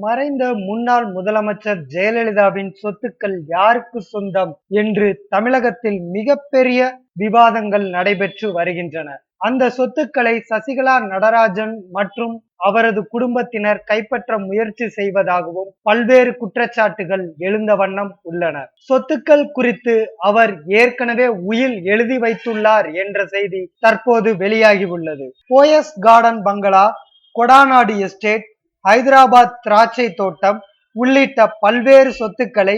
மறைந்த முன்னாள் முதலமைச்சர் ஜெயலலிதாவின் சொத்துக்கள் யாருக்கு சொந்தம் என்று தமிழகத்தில் மிகப்பெரிய விவாதங்கள் நடைபெற்று வருகின்றன. அந்த சொத்துக்களை சசிகலா நடராஜன் மற்றும் அவரது குடும்பத்தினர் கைப்பற்ற முயற்சி செய்வதாகவும் பல்வேறு குற்றச்சாட்டுகள் எழுந்த வண்ணம் உள்ளன. சொத்துக்கள் குறித்து அவர் ஏற்கனவே உயில் எழுதி வைத்துள்ளார் என்ற செய்தி தற்போது வெளியாகியுள்ளது. போயஸ் கார்டன் பங்களா, கொடாநாடு எஸ்டேட், ஹைதராபாத் திராட்சை தோட்டம் உள்ளிட்ட பல்வேறு சொத்துக்களை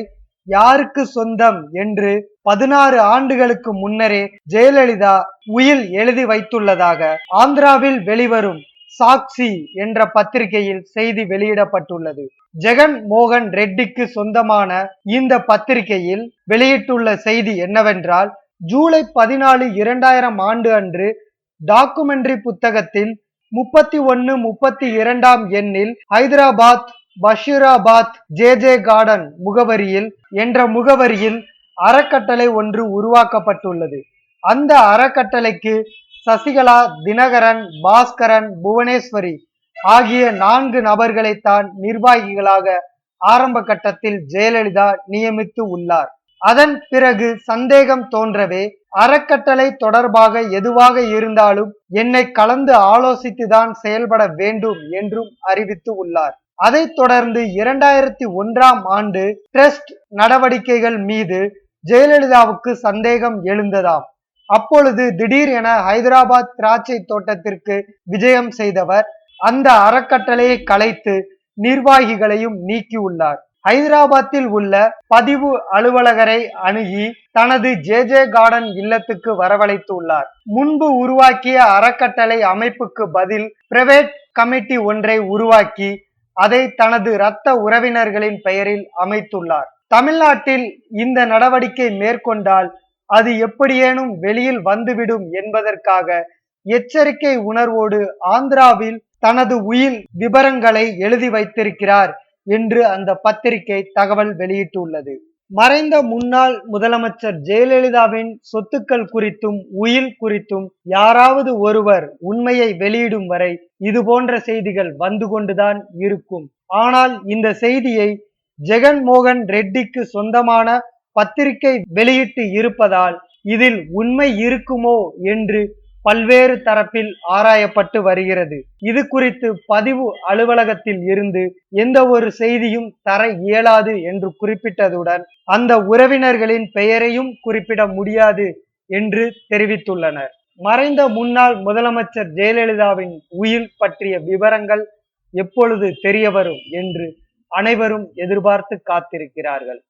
யாருக்கு சொந்தம் என்று 16 ஆண்டுகளுக்கு முன்னரே ஜெயலலிதா உயில் எழுதி வைத்துள்ளதாக ஆந்திராவில் வெளிவரும் சாக்சி என்ற பத்திரிகையில் செய்தி வெளியிடப்பட்டுள்ளது. ஜெகன் மோகன் ரெட்டிக்கு சொந்தமான இந்த பத்திரிகையில் வெளியிட்டுள்ள செய்தி என்னவென்றால், ஜூலை 14, 2000 ஆண்டு அன்று டாக்குமெண்ட்ரி புத்தகத்தில் 31-32 எண்ணில் ஹைதராபாத் பஷீராபாத் ஜே கார்டன் முகவரியில் என்ற முகவரியில் அறக்கட்டளை ஒன்று உருவாக்கப்பட்டுள்ளது. அந்த அறக்கட்டளைக்கு சசிகலா, தினகரன், பாஸ்கரன், புவனேஸ்வரி ஆகிய 4 நபர்களைத்தான் நிர்வாகிகளாக ஆரம்ப கட்டத்தில் ஜெயலலிதா நியமித்து உள்ளார். அதன் பிறகு சந்தேகம் தோன்றவே அறக்கட்டளை தொடர்பாக எதுவாக இருந்தாலும் என்னை கலந்து ஆலோசித்துதான் செயல்பட வேண்டும் என்றும் அறிவித்து உள்ளார். அதைத் தொடர்ந்து 2001 ஆண்டு ட்ரஸ்ட் நடவடிக்கைகள் மீது ஜெயலலிதாவுக்கு சந்தேகம் எழுந்ததாம். அப்பொழுது திடீர் என ஹைதராபாத் திராட்சை தோட்டத்திற்கு விஜயம் செய்தவர் அந்த அறக்கட்டளையை கலைத்து நிர்வாகிகளையும் நீக்கியுள்ளார். ஹைதராபாத்தில் உள்ள பதிவு அலுவலகரை அணுகி தனது ஜே கார்டன் இல்லத்துக்கு வரவழைத்து உள்ளார். முன்பு உருவாக்கிய அறக்கட்டளை அமைப்புக்கு பதில் பிரைவேட் கமிட்டி ஒன்றை உருவாக்கி அதை தனது இரத்த உறவினர்களின் பெயரில் அமைத்துள்ளார். தமிழ்நாட்டில் இந்த நடவடிக்கை மேற்கொண்டால் அது எப்படியேனும் வெளியில் வந்துவிடும் என்பதற்காக எச்சரிக்கை உணர்வோடு ஆந்திராவில் தனது உயில் விபரங்களை எழுதி வைத்திருக்கிறார் என்று அந்த பத்திரிகை தகவல் வெளியிட்டுள்ளது. மறைந்த முன்னாள் முதலமைச்சர் ஜெயலலிதாவின் சொத்துக்கள் குறித்தும் உயில் குறித்தும் யாராவது ஒருவர் உண்மையை வெளியிடும் வரை இது போன்ற செய்திகள் வந்து கொண்டுதான் இருக்கும். ஆனால் இந்த செய்தியை ஜெகன் மோகன் ரெட்டிக்கு சொந்தமான பத்திரிகை வெளியிட்டு இருப்பதால் இதில் உண்மை இருக்குமோ என்று பல்வேறு தரப்பில் ஆராயப்பட்டு வருகிறது. இது குறித்து பதிவு அலுவலகத்தில் இருந்து எந்த ஒரு செய்தியும் தர இயலாது என்று குறிப்பிட்டதுடன் அந்த உறவினர்களின் பெயரையும் குறிப்பிட முடியாது என்று தெரிவித்துள்ளனர். மறைந்த முன்னாள் முதலமைச்சர் ஜெயலலிதாவின் உயில் பற்றிய விவரங்கள் எப்பொழுது தெரிய வரும் என்று அனைவரும் எதிர்பார்த்து காத்திருக்கிறார்கள்.